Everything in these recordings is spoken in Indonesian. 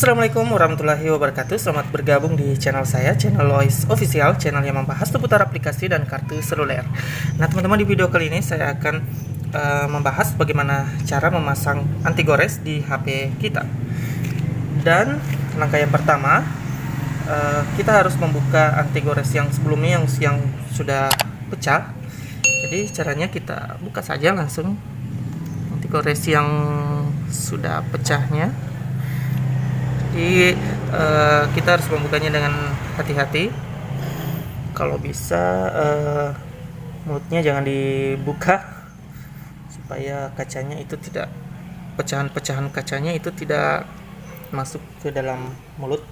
Assalamualaikum warahmatullahi wabarakatuh. Selamat bergabung di channel saya, channel Lois Official, channel yang membahas seputar aplikasi dan kartu seluler. Nah teman-teman, di video kali ini saya akan membahas bagaimana cara memasang anti gores di HP kita. Dan langkah yang pertama, kita harus membuka anti gores yang sebelumnya yang sudah pecah. Jadi caranya kita buka saja langsung anti gores yang sudah pecahnya. Jadi kita harus membukanya dengan hati-hati. Kalau bisa mulutnya jangan dibuka supaya kacanya itu tidak, pecahan-pecahan kacanya itu tidak masuk ke dalam mulut.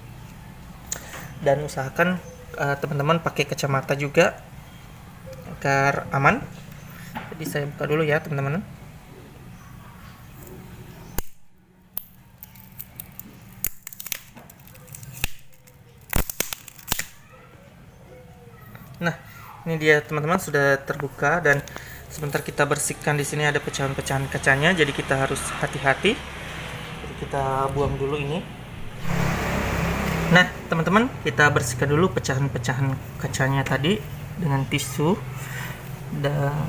Dan usahakan teman-teman pakai kacamata juga agar aman. Jadi saya buka dulu ya teman-teman. Nah, ini dia teman-teman, sudah terbuka dan sebentar kita bersihkan. Di sini ada pecahan-pecahan kacanya, jadi kita harus hati-hati. Jadi kita buang dulu ini. Nah, teman-teman, kita bersihkan dulu pecahan-pecahan kacanya tadi dengan tisu dan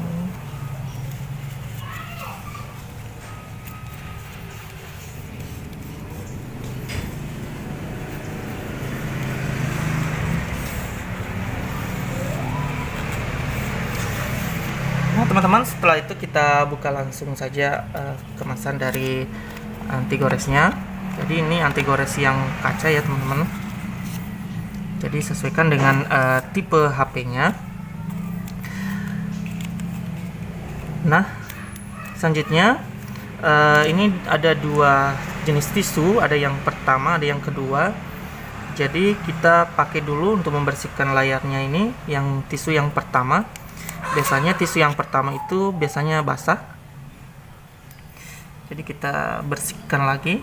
nah teman-teman, setelah itu kita buka langsung saja kemasan dari anti goresnya. Jadi ini anti gores yang kaca ya teman-teman. Jadi sesuaikan dengan tipe HP-nya. Nah selanjutnya ini ada dua jenis tisu, ada yang pertama, ada yang kedua. Jadi kita pakai dulu untuk membersihkan layarnya ini yang tisu yang pertama. Biasanya tisu yang pertama itu biasanya basah, jadi kita bersihkan lagi.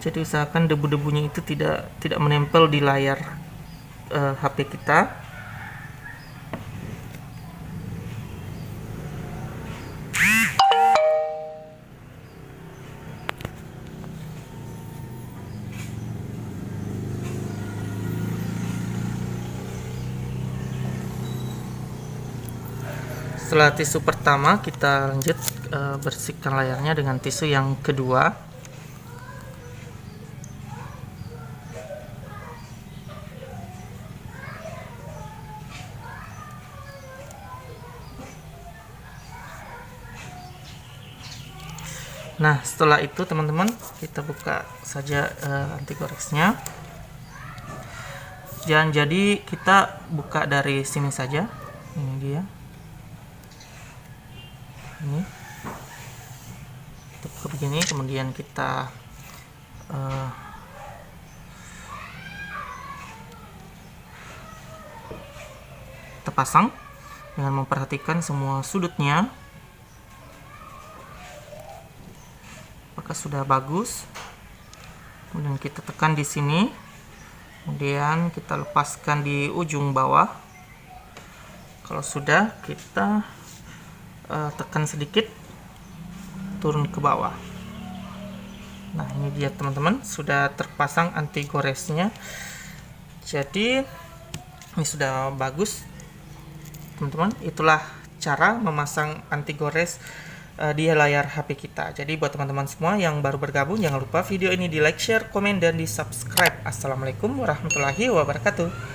Jadi usahakan debu-debunya itu tidak menempel di layar HP kita. Setelah tisu pertama, kita lanjut bersihkan layarnya dengan tisu yang kedua. Nah setelah itu teman-teman, kita buka saja anti goresnya. Jadi kita buka dari sini saja. Ini dia. Ini kita buka begini, kemudian kita pasang dengan memperhatikan semua sudutnya apakah sudah bagus. Kemudian kita tekan di sini, kemudian kita lepaskan di ujung bawah. Kalau sudah, kita tekan sedikit turun ke bawah. Nah ini dia teman-teman, sudah terpasang anti goresnya. Jadi ini sudah bagus teman-teman. Itulah cara memasang anti gores di layar HP kita. Jadi buat teman-teman semua yang baru bergabung, jangan lupa video ini di like, share, komen, dan di subscribe. Assalamualaikum warahmatullahi wabarakatuh.